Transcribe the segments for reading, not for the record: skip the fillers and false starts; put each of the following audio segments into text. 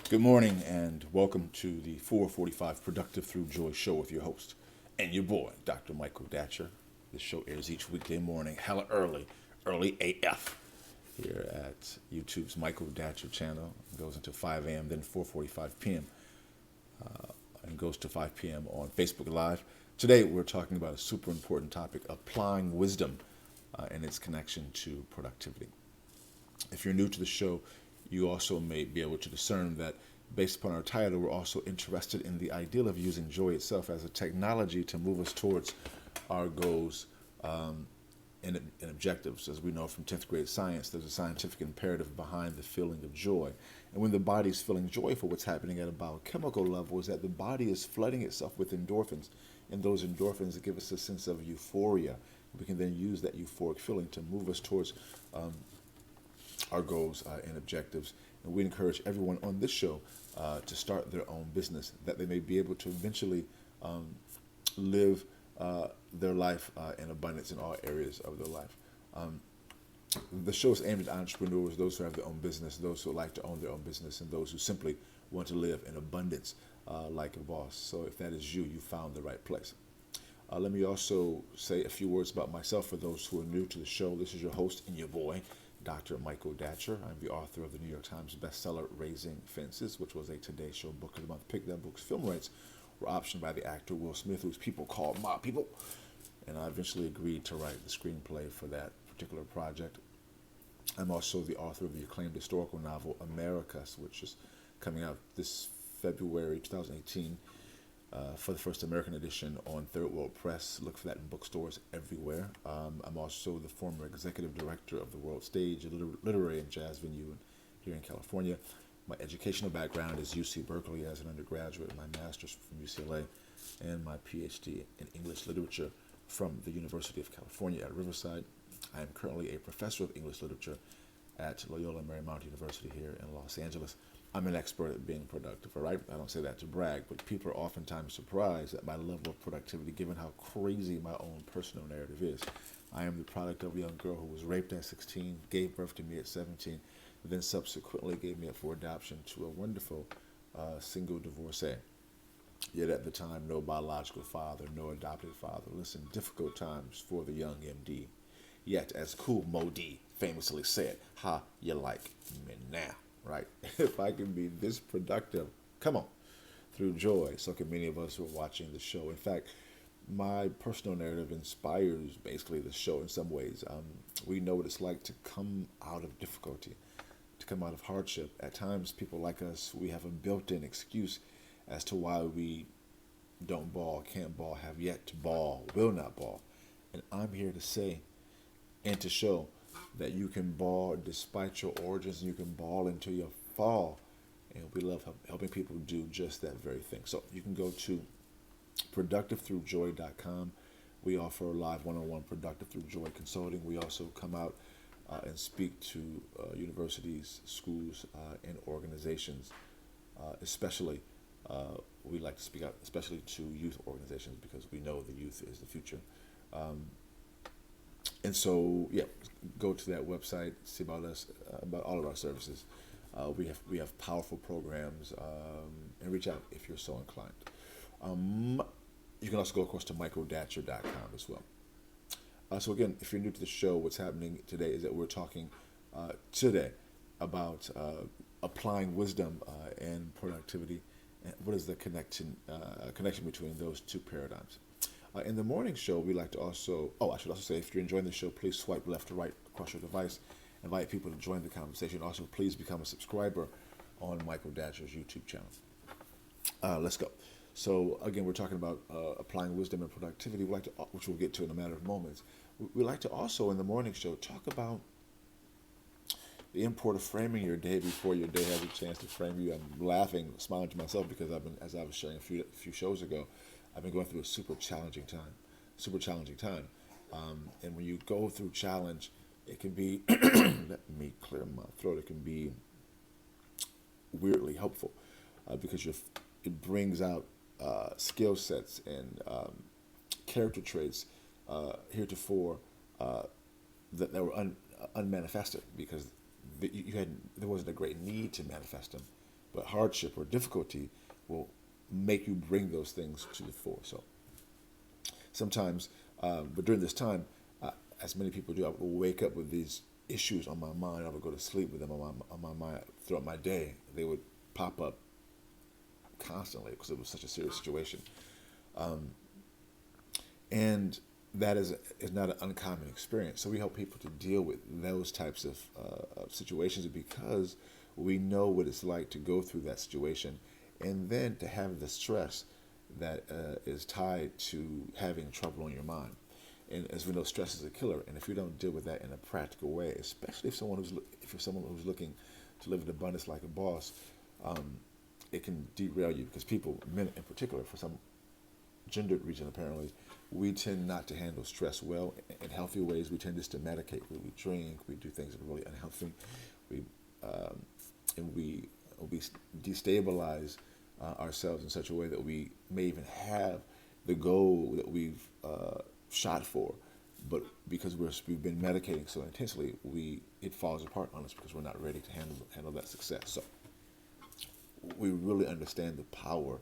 Good morning and welcome to the 445 Productive Through Joy show with your host and your boy, Dr. Michael Datcher. This show airs each weekday morning, hella early, early AF, here at YouTube's Michael Datcher channel. It goes until 5 a.m., then 4:45 p.m., and goes to 5 p.m. on Facebook Live. Today we're talking about a super important topic, applying wisdom and its connection to productivity. If you're new to the show, you also may be able to discern that based upon our title, we're also interested in the ideal of using joy itself as a technology to move us towards our goals and objectives. As we know from 10th grade science, there's a scientific imperative behind the feeling of joy. And when the body's feeling joyful, what's happening at a biochemical level is that the body is flooding itself with endorphins. And those endorphins give us a sense of euphoria. We can then use that euphoric feeling to move us towards our goals and objectives. And we encourage everyone on this show to start their own business, that they may be able to eventually live their life in abundance in all areas of their life. The show is aimed at entrepreneurs, those who have their own business, those who like to own their own business, and those who simply want to live in abundance like a boss. So if that is you, you found the right place. Let me also say a few words about myself for those who are new to the show. This is your host and your boy, Dr. Michael Datcher. I'm the author of the New York Times bestseller Raising Fences, which was a Today Show Book of the Month pick. That book's film rights were optioned by the actor Will Smith, whose people called my people. And I eventually agreed to write the screenplay for that particular project. I'm also the author of the acclaimed historical novel Americus, which is coming out this February 2018 for the first American edition on Third World Press. Look for that in bookstores everywhere. I'm also the former executive director of the World Stage, a literary and jazz venue here in California. My educational background is UC Berkeley as an undergraduate, my master's from UCLA, and my PhD in English literature from the University of California at Riverside. I am currently a professor of English literature at Loyola Marymount University here in Los Angeles. I'm an expert at being productive, all right? I don't say that to brag, but people are oftentimes surprised at my level of productivity given how crazy my own personal narrative is. I am the product of a young girl who was raped at 16, gave birth to me at 17, then subsequently gave me up for adoption to a wonderful single divorcee. Yet at the time, no biological father, no adopted father. Listen, difficult times for the young MD. Yet, as Cool Mo D famously said, how you like me now? Right? If I can be this productive, come on, through joy, so can many of us who are watching the show. In fact, my personal narrative inspires basically the show in some ways. We know what it's like to come out of difficulty, to come out of hardship. At times, people like us, we have a built-in excuse as to why we don't ball, can't ball, have yet to ball, will not ball. And I'm here to say and to show that you can ball despite your origins, and you can ball until you fall. And we love helping people do just that very thing. So you can go to productivethroughjoy.com. We offer live one-on-one Productive Through Joy consulting. We also come out and speak to universities, schools, and organizations, especially we like to speak out especially to youth organizations because we know the youth is the future. And so, yeah, go to that website, see about us, about all of our services. We have powerful programs, and reach out if you're so inclined. You can also go, of course, to michaeldatcher.com as well. So again, if you're new to the show, what's happening today is that we're talking today about applying wisdom and productivity, and what is the connection between those two paradigms. In the morning show, we like to also, I should also say, if you're enjoying the show, please swipe left to right across your device. Invite people to join the conversation. Also, please become a subscriber on Michael Datcher's YouTube channel. Let's go. So, again, we're talking about applying wisdom and productivity, which we'll get to in a matter of moments. We like to also, in the morning show, talk about the import of framing your day before your day has a chance to frame you. I'm laughing, smiling to myself because as I was sharing a few shows ago, I've been going through a super challenging time. And when you go through challenge, it can be, let me clear my throat, it can be weirdly helpful because it brings out skill sets and character traits heretofore that were unmanifested because there wasn't a great need to manifest them but hardship or difficulty will make you bring those things to the fore. So sometimes, but during this time, as many people do, I will wake up with these issues on my mind. I would go to sleep with them on my mind throughout my day. They would pop up constantly because it was such a serious situation. And that is not an uncommon experience. So we help people to deal with those types of situations because we know what it's like to go through that situation, and then to have the stress that is tied to having trouble on your mind. And as we know, stress is a killer. And if you don't deal with that in a practical way, especially if you're someone who's looking to live in abundance like a boss, it can derail you because people, men in particular, for some gendered reason apparently, we tend not to handle stress well in healthy ways. We tend just to medicate. We drink. We do things that are really unhealthy. We destabilize ourselves in such a way that we may even have the goal that we've shot for, but because we've been medicating so intensely, it falls apart on us because we're not ready to handle that success. So we really understand the power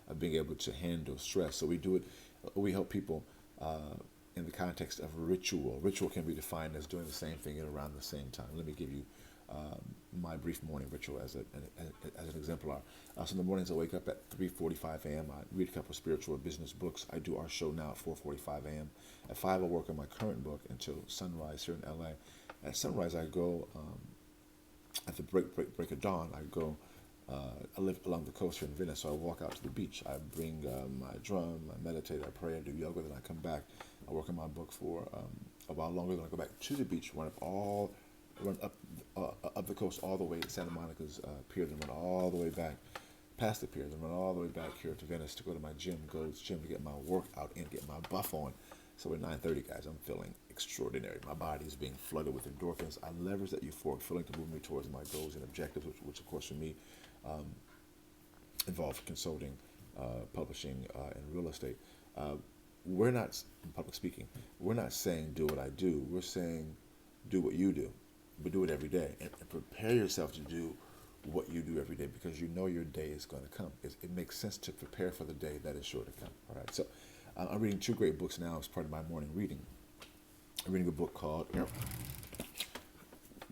of being able to handle stress. So we help people in the context of ritual. Ritual can be defined as doing the same thing at around the same time. Let me give you my brief morning ritual as an exemplar. So in the mornings I wake up at 3:45 a.m. I read a couple of spiritual or business books. I do our show now at 4:45 a.m. At 5 I work on my current book until sunrise here in LA. At sunrise I go, at the break of dawn, I live along the coast here in Venice, so I walk out to the beach. I bring my drum, I meditate, I pray, I do yoga, then I come back. I work on my book for a while longer, then I go back to the beach, run up the coast all the way to Santa Monica's pier, then run all the way back past the pier, then run all the way back here to Venice to go to my gym, Gold's Gym, to get my workout in, get my buff on. So at 9:30, guys, I'm feeling extraordinary. My body is being flooded with endorphins. I leverage that euphoric feeling to move me towards my goals and objectives, which of course for me involve consulting, publishing, and real estate. We're not, in public speaking, we're not saying do what I do. We're saying do what you do, but do it every day. And prepare yourself to do what you do every day because you know your day is going to come. It makes sense to prepare for the day that is sure to come. All right, so I'm reading two great books now as part of my morning reading. I'm reading a book called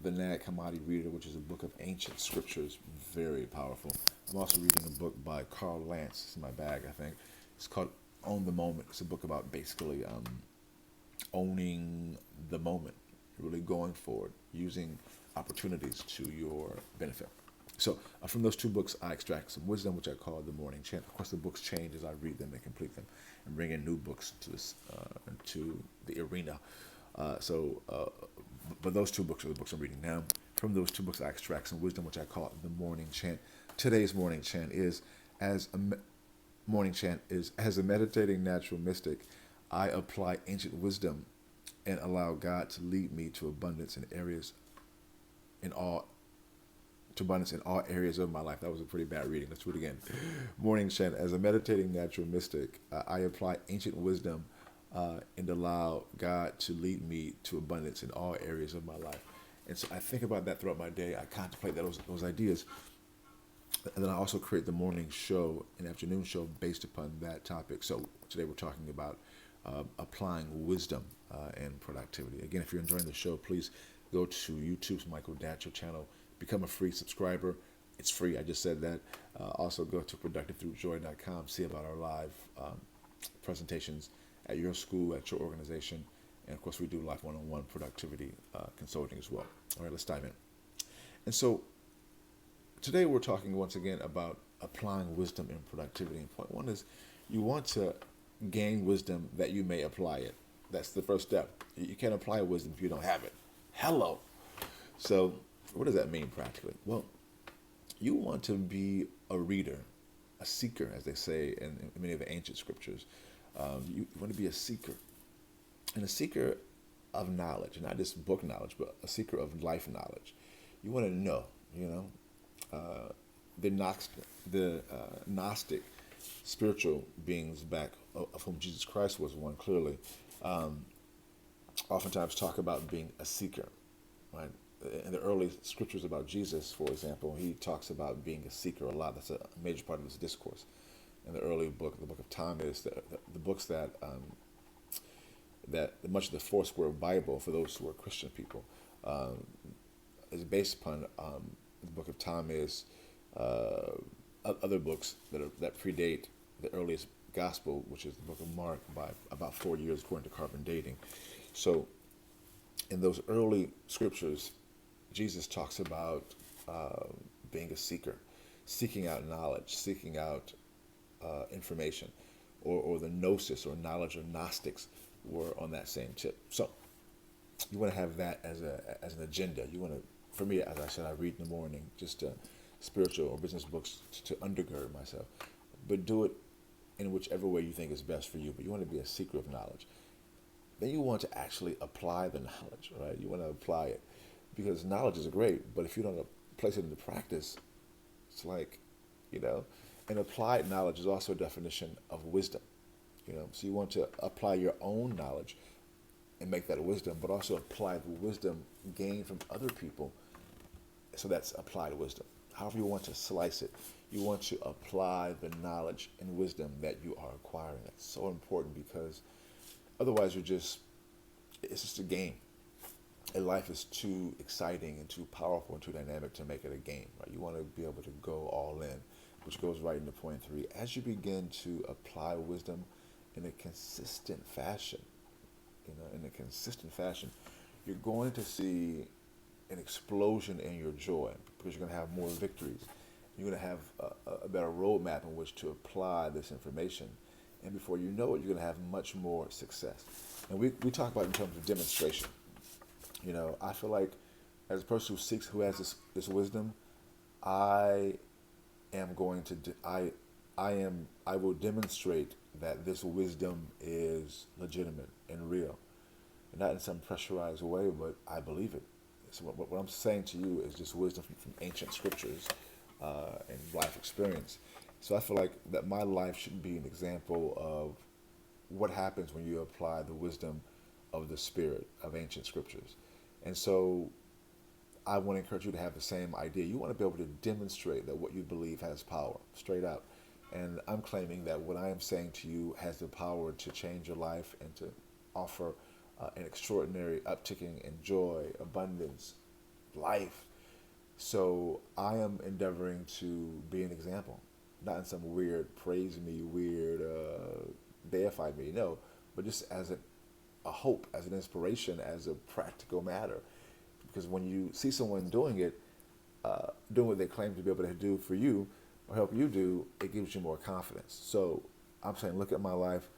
The Nag Hammadi Reader, which is a book of ancient scriptures, very powerful. I'm also reading a book by Carl Lantz. It's in my bag, I think. It's called Own the Moment. It's a book about basically owning the moment, really going forward, using opportunities to your benefit. So from those two books, I extract some wisdom, which I call the morning chant. Of course, the books change as I read them and complete them, and bring in new books to the arena. But those two books are the books I'm reading now. From those two books, I extract some wisdom, which I call the morning chant. Today's morning chant is, as a meditating natural mystic, I apply ancient wisdom and allow God to lead me to abundance in all areas of my life. That was a pretty bad reading. Let's do it again. Morning chant. As a meditating natural mystic, I apply ancient wisdom and allow God to lead me to abundance in all areas of my life. And so I think about that throughout my day. I contemplate those ideas. And then I also create the morning show and afternoon show based upon that topic. So today we're talking about applying wisdom and productivity. Again, if you're enjoying the show, please go to YouTube's Michael Datcher channel. Become a free subscriber. It's free. I just said that. Also go to productivethroughjoy.com. See about our live presentations at your school, at your organization. And of course, we do live one-on-one productivity consulting as well. All right, let's dive in. And so today we're talking once again about applying wisdom in productivity. And point one is you want to gain wisdom that you may apply it. That's the first step. You can't apply wisdom if you don't have it. Hello. So what does that mean practically? Well, you want to be a reader, a seeker, as they say in many of the ancient scriptures. You want to be a seeker. And a seeker of knowledge, not just book knowledge, but a seeker of life knowledge. You want to know, the Gnostic spiritual beings back, of whom Jesus Christ was one clearly, oftentimes talk about being a seeker, right? in the early scriptures about Jesus, for example, he talks about being a seeker a lot. That's a major part of his discourse. In the early book, the book of Thomas, the books that much of the Foursquare Bible for those who are Christian people is based upon the book of Thomas, other books that predate the earliest gospel, which is the book of Mark, by about 4 years according to carbon dating. So in those early scriptures, Jesus talks about being a seeker, seeking out knowledge, seeking out information, or the gnosis or knowledge or Gnostics were on that same tip. So you want to have that as an agenda. You want to, for me, as I said, I read in the morning, just spiritual or business books to undergird myself, but do it in whichever way you think is best for you. But you want to be a seeker of knowledge. Then you want to actually apply the knowledge, right? You want to apply it, because knowledge is great, but if you don't place it into practice, it's like, and applied knowledge is also a definition of wisdom. So you want to apply your own knowledge and make that wisdom, but also apply the wisdom gained from other people. So that's applied wisdom. However you want to slice it, you want to apply the knowledge and wisdom that you are acquiring. That's so important, because otherwise it's just a game. And life is too exciting and too powerful and too dynamic to make it a game, right? You want to be able to go all in, which goes right into point 3. As you begin to apply wisdom in a consistent fashion, you're going to see an explosion in your joy, because you're going to have more victories. You're going to have a better roadmap in which to apply this information. And before you know it, you're going to have much more success. And we talk about it in terms of demonstration. I feel like as a person who has this wisdom, I will demonstrate that this wisdom is legitimate and real, not in some pressurized way, but I believe it. So what I'm saying to you is just wisdom from ancient scriptures and life experience. So I feel like that my life should be an example of what happens when you apply the wisdom of the Spirit of ancient scriptures. And so I want to encourage you to have the same idea. You want to be able to demonstrate that what you believe has power, straight out. And I'm claiming that what I am saying to you has the power to change your life and to offer an extraordinary upticking in joy, abundance, life. So I am endeavoring to be an example, not in some weird praise me, deify me, no, but just as a hope, as an inspiration, as a practical matter. Because when you see someone doing it, doing what they claim to be able to do for you or help you do, it gives you more confidence. So I'm saying, look at my life.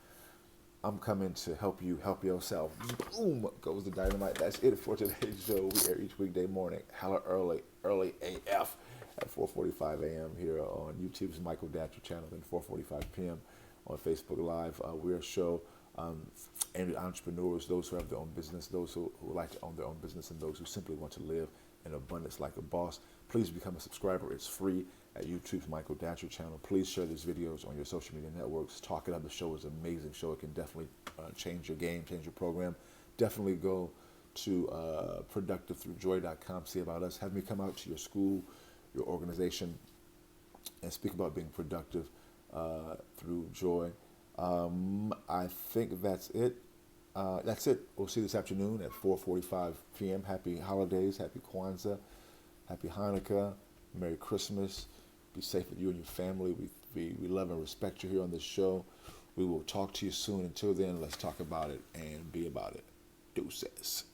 I'm coming to help you help yourself. Boom, goes the dynamite. That's it for today's show. We air each weekday morning, hella early AF at 4:45 a.m. here on YouTube's Michael Datcher channel, and 4:45 p.m. on Facebook Live. We're a show aimed at entrepreneurs, those who have their own business, those who like to own their own business, and those who simply want to live in abundance like a boss. Please become a subscriber. It's free at YouTube's Michael Datcher channel. Please share these videos on your social media networks. Talk It Up. The show is an amazing show. It can definitely change your game, change your program. Definitely go to productivethroughjoy.com, see about us. Have me come out to your school, your organization, and speak about being productive through joy. I think that's it. We'll see you this afternoon at 4:45 p.m. Happy holidays, happy Kwanzaa, happy Hanukkah, Merry Christmas. Be safe with you and your family. We love and respect you here on this show. We will talk to you soon. Until then, let's talk about it and be about it. Deuces.